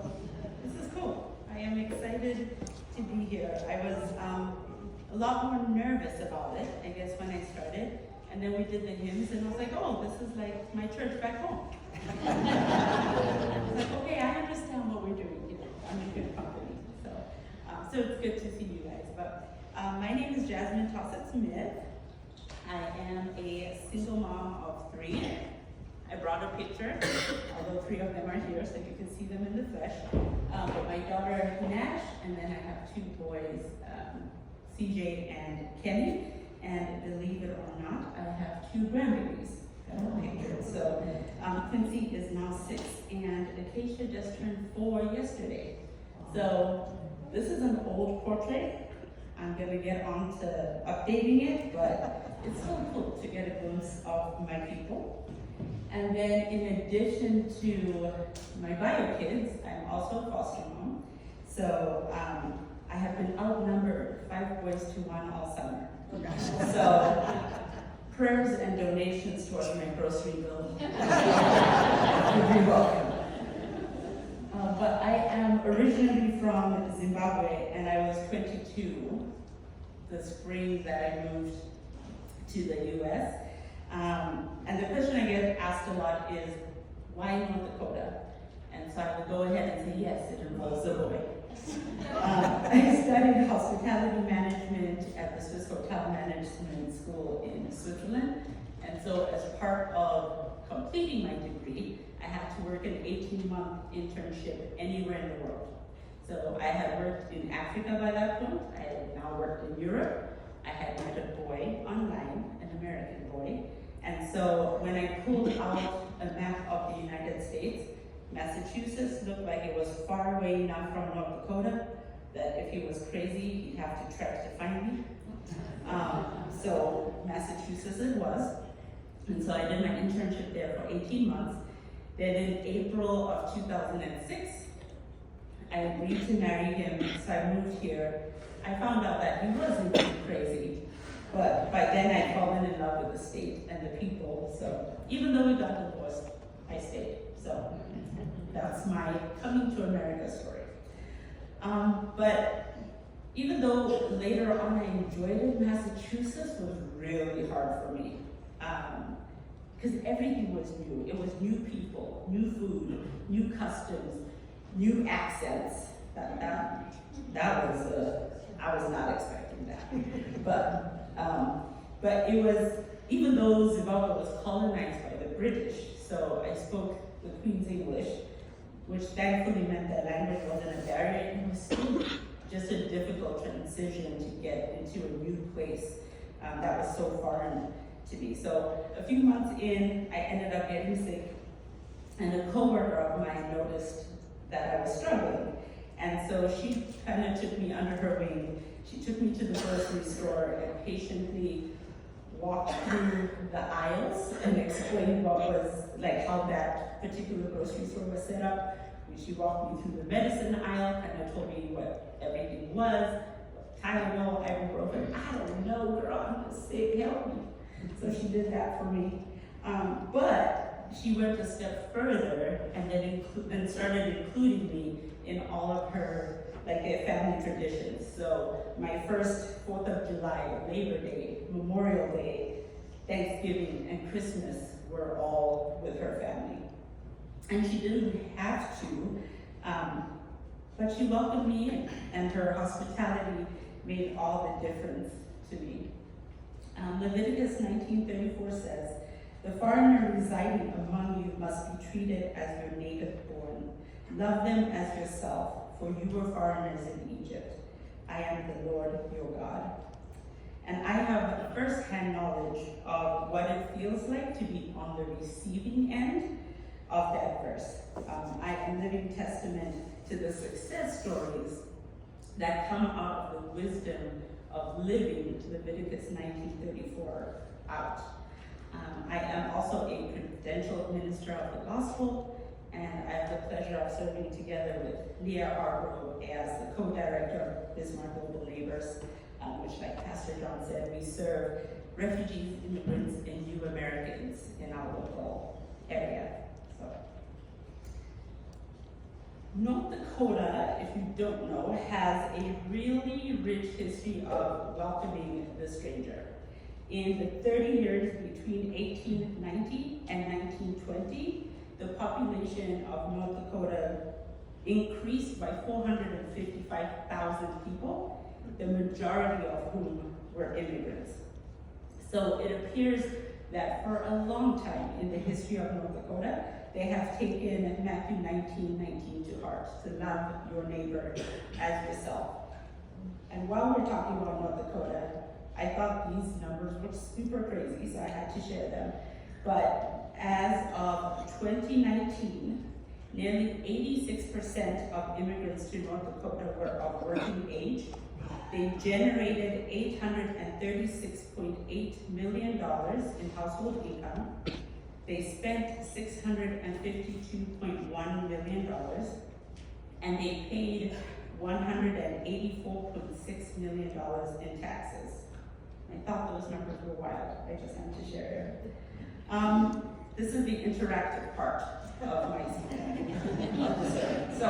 So this is cool. I am excited to be here. I was a lot more nervous about it, I guess, when I started. And then we did the hymns, and I was like, oh, this is like my church back home. I was like, okay, I understand what we're doing here. I'm in good company. So it's good to see you guys. But my name is Jasmine Tossett Smith. I am a single mom of 3. I brought a picture, although 3 of them are here, so you can see them in the flesh. But my daughter, Nash, and then I have 2 boys, CJ and Kenny. And believe it or not, I have 2 grandbabies that are pictured. So Quincy is now 6, and Acacia just turned 4 yesterday. So this is an old portrait. I'm gonna get on to updating it, but it's so cool to get a glimpse of my people. And then in addition to my bio kids, I'm also a foster mom. So I have been outnumbered 5 boys to 1 all summer. So prayers and donations towards my grocery bill would be welcome. But I am originally from Zimbabwe, and I was 22 the spring that I moved to the US. And the question I get asked a lot is, why North Dakota? And so I will go ahead and say, yes, it involves a boy. I studied hospitality management at the Swiss Hotel Management School in Switzerland. And so as part of completing my degree, I had to work an 18-month internship anywhere in the world. So I had worked in Africa by that point. I had now worked in Europe. I had met a boy online, an American boy. And so when I pulled out a map of the United States, Massachusetts looked like it was far away enough from North Dakota that if he was crazy, he'd have to trek to find me. So Massachusetts it was. And so I did my internship there for 18 months. Then in April of 2006, I agreed to marry him, so I moved here. I found out that he wasn't too crazy, but by then I'd fallen in love with the state and the people. So even though we got divorced, I stayed. So that's my coming to America story. But even though later on I enjoyed it, Massachusetts was really hard for me. Because everything was new. It was new people, new food, new customs, new accents. That was, I was not expecting that. But it was, even though Zimbabwe was colonized by the British, so I spoke the Queen's English, which thankfully meant that language wasn't a barrier. It was still just a difficult transition to get into a new place that was so foreign to me. So a few months in, I ended up getting sick, and a coworker of mine noticed that I was struggling. And so she kind of took me under her wing. She took me to the grocery store and patiently walked through the aisles and explained what was, like how that particular grocery store was set up. She walked me through the medicine aisle, kind of told me what everything was, Tylenol, ibuprofen. I don't know, girl, I'm just sick, help me. So she did that for me. But she went a step further and then started including me in all of her family traditions. So my first 4th of July, Labor Day, Memorial Day, Thanksgiving, and Christmas were all with her family. And she didn't have to, but she welcomed me, and her hospitality made all the difference to me. Leviticus 19:34 says, "The foreigner residing among you must be treated as your native born. Love them as yourself, for you were foreigners in Egypt. I am the Lord your God." And I have first-hand knowledge of what it feels like to be on the receiving end of that verse. I am living testament to the success stories that come out of the wisdom of living Leviticus 19:34 out. I am also a credentialed minister of the gospel, and I have the pleasure of serving together with Leah Arbro as the co-director of Bismarck Global Labors, which, like Pastor John said, we serve refugees, immigrants, and new Americans in our local area. So, North Dakota, if you don't know, has a really rich history of welcoming the stranger. In the 30 years between 1890 and 1920, the population of North Dakota increased by 455,000 people, the majority of whom were immigrants. So it appears that for a long time in the history of North Dakota, they have taken Matthew 19:19 to heart, to love your neighbor as yourself. And while we're talking about North Dakota, I thought these numbers were super crazy, so I had to share them. But as of 2019, nearly 86% of immigrants to North Dakota were of working age. They generated $836.8 million in household income. They spent $652.1 million, and they paid $184.6 million in taxes. I thought those numbers were wild. I just had to share. This is the interactive part of my speech. So,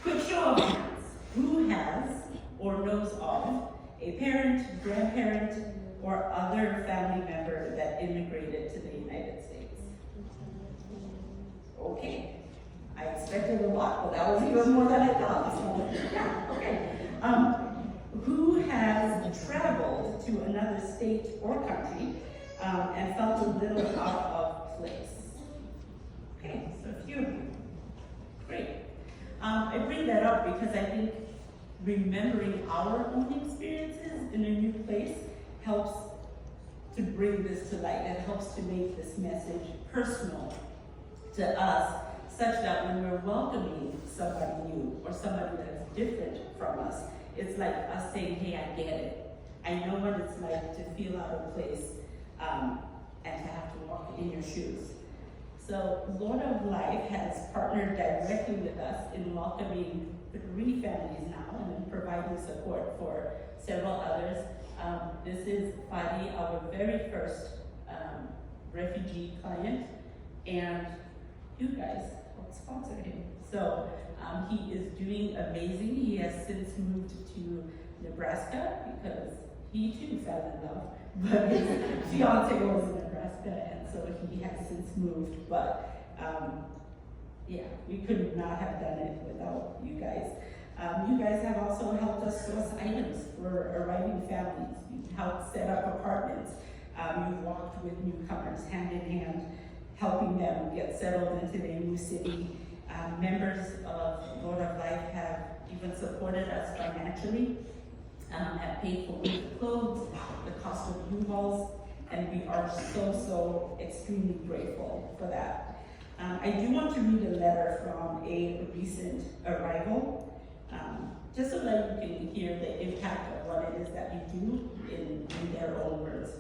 quick show of hands. Who has or knows of a parent, grandparent, or other family member that immigrated to the United States? Okay. I expected a lot, but that was even more than I thought. So, yeah, okay. Who has traveled to another state or country and felt a little out of place? Okay, so a few of you. Great. I bring that up because I think remembering our own experiences in a new place helps to bring this to light. It helps to make this message personal to us, such that when we're welcoming somebody new or somebody that's different from us, it's like us saying, hey, I get it. I know what it's like to feel out of place and to have to walk in your shoes. So Lord of Life has partnered directly with us in welcoming 3 families now and in providing support for several others. This is Fadi, our very first refugee client, and you guys helped sponsor him. So he is doing amazing. He has since moved to Nebraska because he too fell in love, but his fiance was in Nebraska, and so he has since moved. But yeah, we could not have done it without you guys. You guys have also helped us source items for arriving families. You've helped set up apartments. You've walked with newcomers hand in hand, helping them get settled into their new city. Members of Lord of Life have even supported us financially, have paid for winter clothes, the cost of U-Hauls, and we are so extremely grateful for that. I do want to read a letter from a recent arrival, just so that you can hear the impact of what it is that we do in their own words.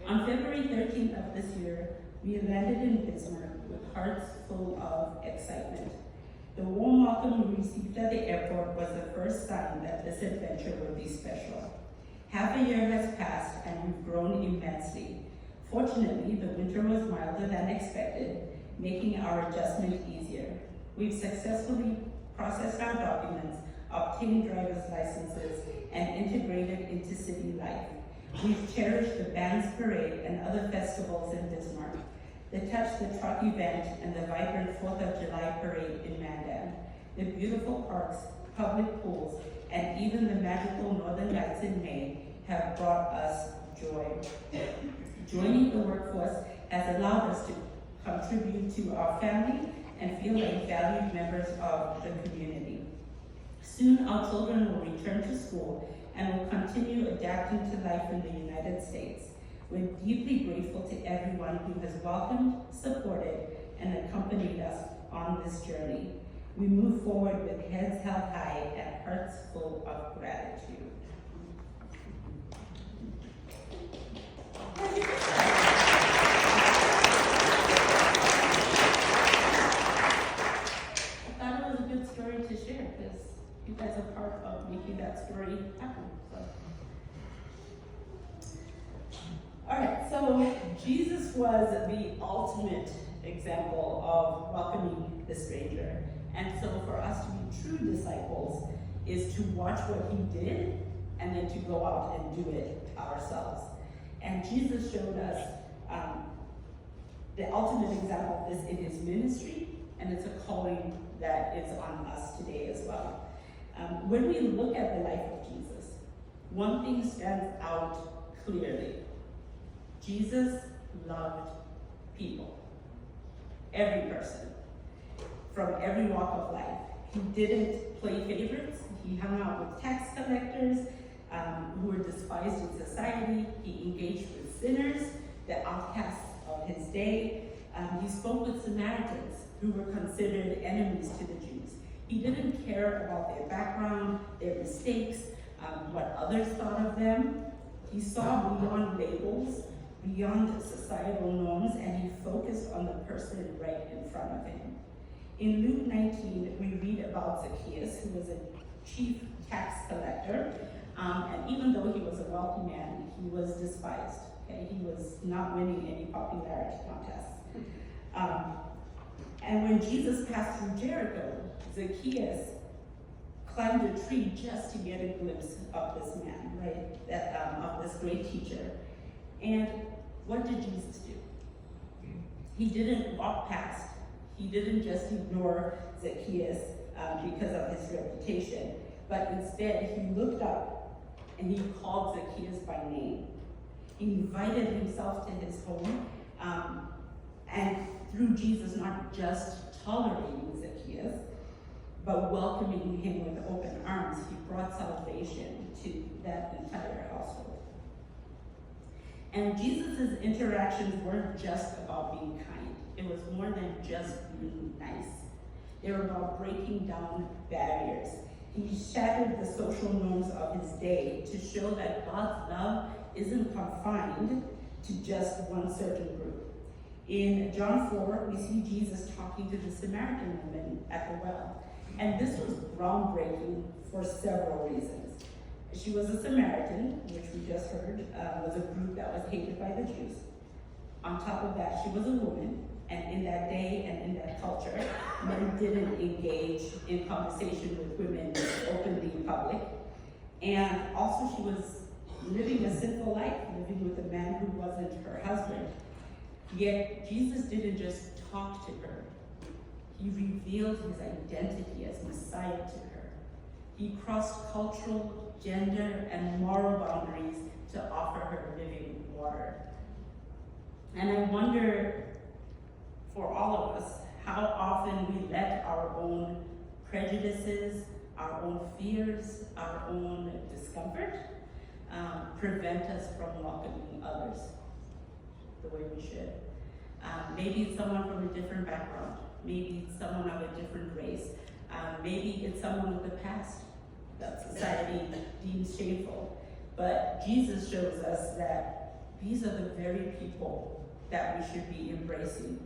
On February 13th of this year, we landed in Bismarck with hearts full of excitement. The warm welcome we received at the airport was the first sign that this adventure would be special. Half a year has passed and we've grown immensely. Fortunately, the winter was milder than expected, making our adjustment easier. We've successfully processed our documents, obtained driver's licenses, and integrated into city life. We've cherished the band's parade and other festivals in Bismarck, the Touch the Truck event and the vibrant 4th of July parade in Mandan, the beautiful parks, public pools, and even the magical Northern Lights in May have brought us joy. Joining the workforce has allowed us to contribute to our family and feel like valued members of the community. Soon our children will return to school and will continue adapting to life in the United States. We're deeply grateful to everyone who has welcomed, supported, and accompanied us on this journey. We move forward with heads held high and hearts full of gratitude. I thought it was a good story to share because you guys are part of making that story happen. All right, so Jesus was the ultimate example of welcoming the stranger. And so for us to be true disciples is to watch what he did and then to go out and do it ourselves. And Jesus showed us the ultimate example of this in his ministry, and it's a calling that is on us today as well. When we look at the life of Jesus, one thing stands out clearly. Jesus loved people, every person, from every walk of life. He didn't play favorites. He hung out with tax collectors who were despised in society. He engaged with sinners, the outcasts of his day. He spoke with Samaritans who were considered enemies to the Jews. He didn't care about their background, their mistakes, what others thought of them. He saw beyond labels, beyond societal norms, and he focused on the person right in front of him. In Luke 19, we read about Zacchaeus, who was a chief tax collector, and even though he was a wealthy man, he was despised. Okay? He was not winning any popularity contests. And when Jesus passed through Jericho, Zacchaeus climbed a tree just to get a glimpse of this man, right? Of this great teacher. And what did Jesus do? He didn't walk past. He didn't just ignore Zacchaeus because of his reputation, but instead he looked up and he called Zacchaeus by name. He invited himself to his home, and through Jesus not just tolerating Zacchaeus, but welcoming him with open arms, he brought salvation to that entire household. And Jesus' interactions weren't just about being kind. It was more than just being nice. They were about breaking down barriers. He shattered the social norms of his day to show that God's love isn't confined to just one certain group. In John 4, we see Jesus talking to the Samaritan woman at the well. And this was groundbreaking for several reasons. She was a Samaritan, which we just heard was a group that was hated by the Jews. On top of that, she was a woman, and in that day and in that culture, men didn't engage in conversation with women openly in public. And also she was living a sinful life, living with a man who wasn't her husband. Yet Jesus didn't just talk to her. He revealed his identity as Messiah to her. He crossed cultural, gender, and moral boundaries to offer her living water. And I wonder, for all of us, how often we let our own prejudices, our own fears, our own discomfort prevent us from welcoming others the way we should. Maybe it's someone from a different background. Maybe it's someone of a different race. Maybe it's someone with a past that society deems shameful. But Jesus shows us that these are the very people that we should be embracing.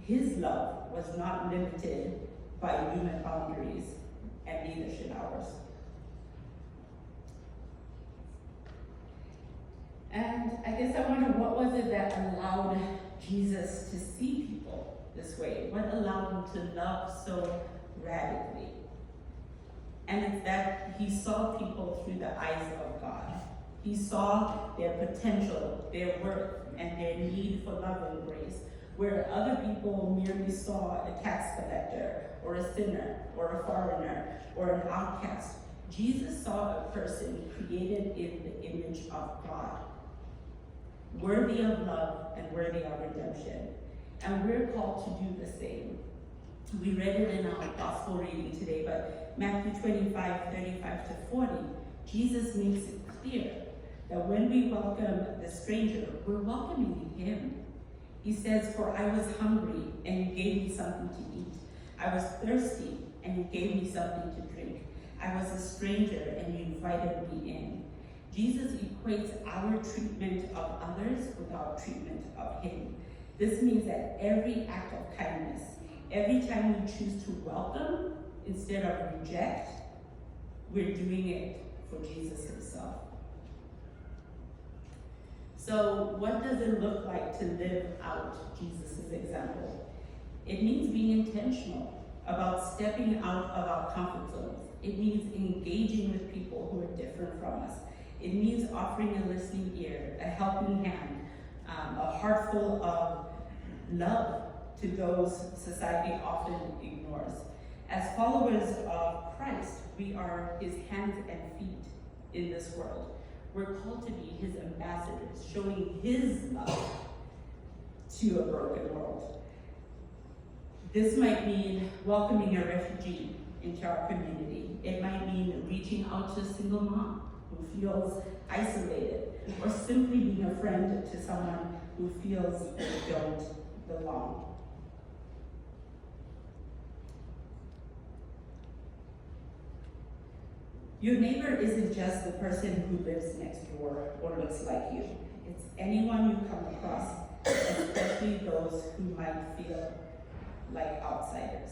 His love was not limited by human boundaries, and neither should ours. And I guess I wonder, what was it that allowed Jesus to see people this way? What allowed him to love so radically? And it's that he saw people through the eyes of God. He saw their potential, their worth, and their need for love and grace, where other people merely saw a tax collector, or a sinner, or a foreigner, or an outcast. Jesus saw a person created in the image of God, worthy of love and worthy of redemption. And we're called to do the same. We read it in our gospel reading today, but Matthew 25, 35 to 40, Jesus makes it clear that when we welcome the stranger, we're welcoming him. He says, "For I was hungry, and you gave me something to eat. I was thirsty, and you gave me something to drink. I was a stranger, and you invited me in." Jesus equates our treatment of others with our treatment of him. This means that every act of kindness, every time we choose to welcome instead of reject, we're doing it for Jesus himself. So what does it look like to live out Jesus' example? It means being intentional about stepping out of our comfort zones. It means engaging with people who are different from us. It means offering a listening ear, a helping hand, a heart full of love to those society often ignores. As followers of Christ, we are his hands and feet in this world. We're called to be his ambassadors, showing his love to a broken world. This might mean welcoming a refugee into our community. It might mean reaching out to a single mom who feels isolated, or simply being a friend to someone who feels they don't belong. Your neighbor isn't just the person who lives next door or looks like you. It's anyone you come across, especially those who might feel like outsiders.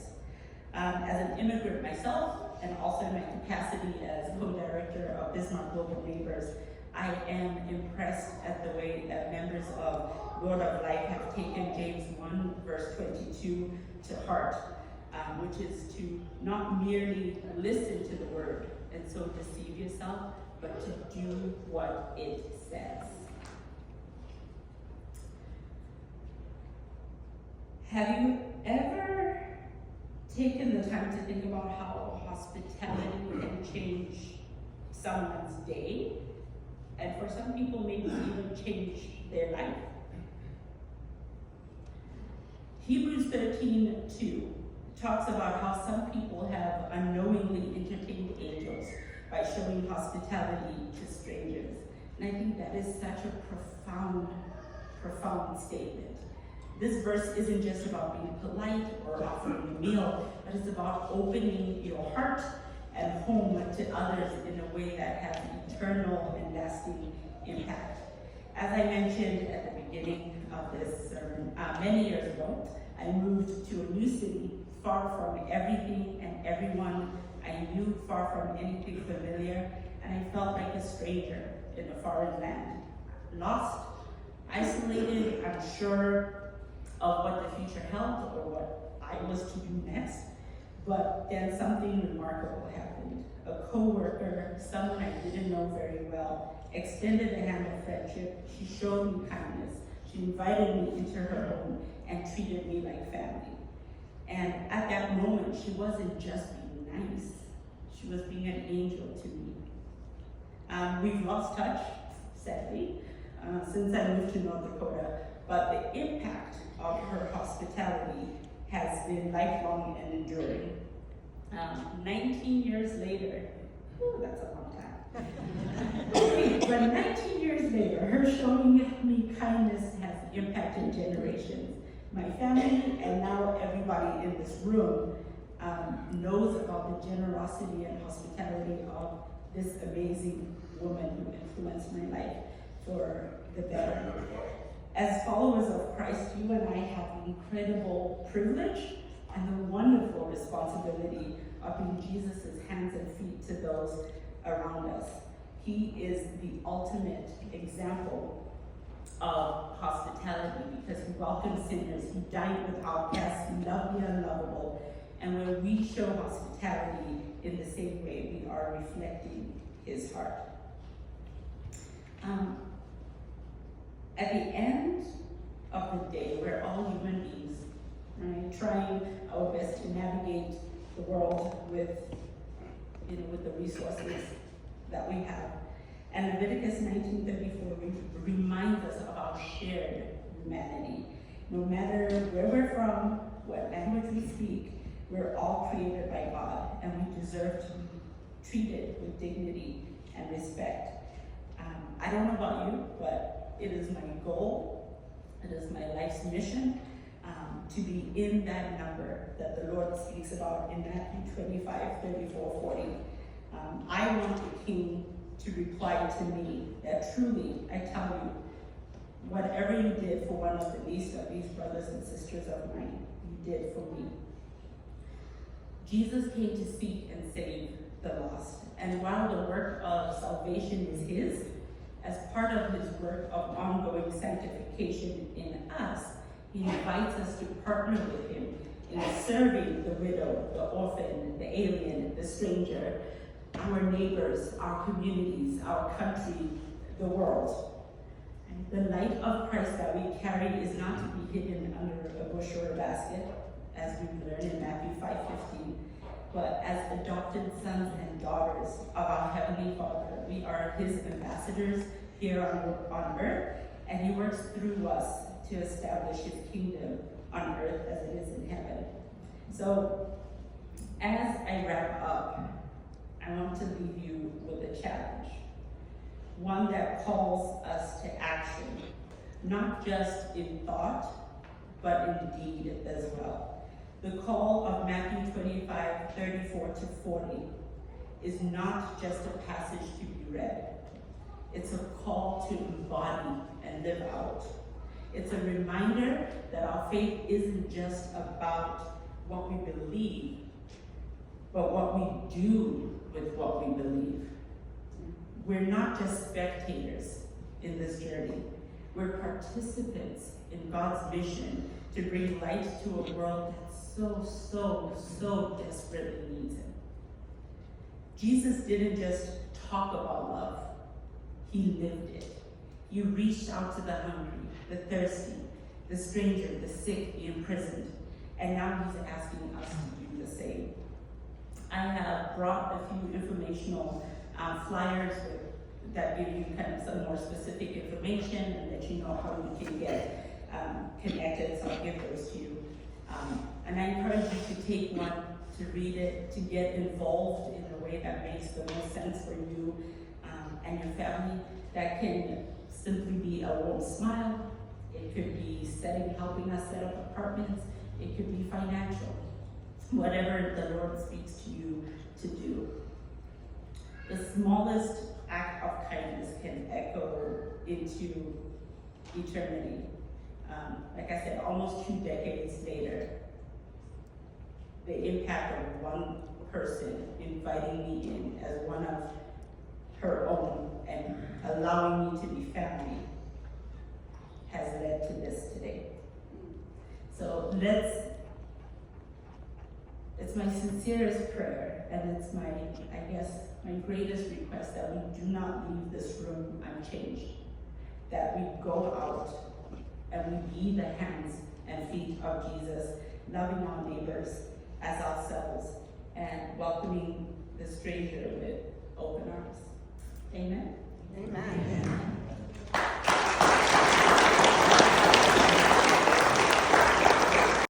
As an immigrant myself, and also in my capacity as co-director of Bismarck Global Neighbors, I am impressed at the way that members of Word of Life have taken James 1, verse 22 to heart, which is to not merely listen to the word and so deceive yourself, but to do what it says. Have you ever taken the time to think about how hospitality can change someone's day, and for some people maybe even change their life? Hebrews 13:2 talks about how some people have unknowingly entertained angels by showing hospitality to strangers. And I think that is such a profound statement. This verse isn't just about being polite or offering a meal, but it's about opening your heart and home to others in a way that has eternal and lasting impact. As I mentioned at the beginning of this sermon, many years ago, I moved to a new city, far from everything and everyone I knew, far from anything familiar, and I felt like a stranger in a foreign land. Lost, isolated, unsure of what the future held or what I was to do next. But then something remarkable happened. A co-worker, someone I didn't know very well, extended a hand of friendship. She showed me kindness. She invited me into her home and treated me like family. And at that moment, she wasn't just being nice. She was being an angel to me. We've lost touch, sadly, since I moved to North Dakota, but the impact of her hospitality has been lifelong and enduring. 19 years later, that's a long time. But 19 years later, her showing me kindness has impacted generations. My family, and now everybody in this room, knows about the generosity and hospitality of this amazing woman who influenced my life for the better. As followers of Christ, you and I have the incredible privilege and the wonderful responsibility of being Jesus' hands and feet to those around us. He is the ultimate example of hospitality because he welcomes sinners, he dined with outcasts, he loved the unlovable, and when we show hospitality in the same way, we are reflecting his heart. At the end of the day, we're all human beings, right? Trying our best to navigate the world with the resources that we have. And Leviticus 19:34 reminds us of our shared humanity. No matter where we're from, what language we speak, we're all created by God, and we deserve to be treated with dignity and respect. I don't know about you, but it is my goal, it is my life's mission, to be in that number that the Lord speaks about in Matthew 25:34-40. I want the King to reply to me that truly, I tell you, whatever you did for one of the least of these brothers and sisters of mine, you did for me. Jesus came to seek and save the lost. And while the work of salvation is his, as part of his work of ongoing sanctification in us, he invites us to partner with him in serving the widow, the orphan, the alien, the stranger, our neighbors, our communities, our country, the world. The light of Christ that we carry is not to be hidden under a bushel or a basket, as we learn in Matthew 5:15, but as adopted sons and daughters of our Heavenly Father. We are His ambassadors here on earth, and He works through us to establish His kingdom on earth as it is in heaven. So, as I wrap up, I want to leave you with a challenge. One that calls us to action, not just in thought, but in deed as well. The call of Matthew 25:34-40 is not just a passage to be read. It's a call to embody and live out. It's a reminder that our faith isn't just about what we believe, but what we do with what we believe. We're not just spectators in this journey. We're participants in God's mission to bring light to a world that so desperately needs Him. Jesus didn't just talk about love. He lived it. He reached out to the hungry, the thirsty, the stranger, the sick, the imprisoned, and now He's asking us to do the same. I have brought a few informational flyers that give you kind of some more specific information and let you know how you can get connected, so I'll give those to you. And I encourage you to take one, to read it, to get involved in a way that makes the most sense for you and your family. That can simply be a warm smile. It could be helping us set up apartments. It could be financial. Whatever the Lord speaks to you to do. The smallest act of kindness can echo into eternity. Like I said, almost 2 decades later, the impact of one person inviting me in as one of her own and allowing me to be family has led to this today. So it's my sincerest prayer, and it's my greatest request that we do not leave this room unchanged. That we go out and we be the hands and feet of Jesus, loving our neighbors as ourselves, and welcoming the stranger with open arms. Amen. Amen.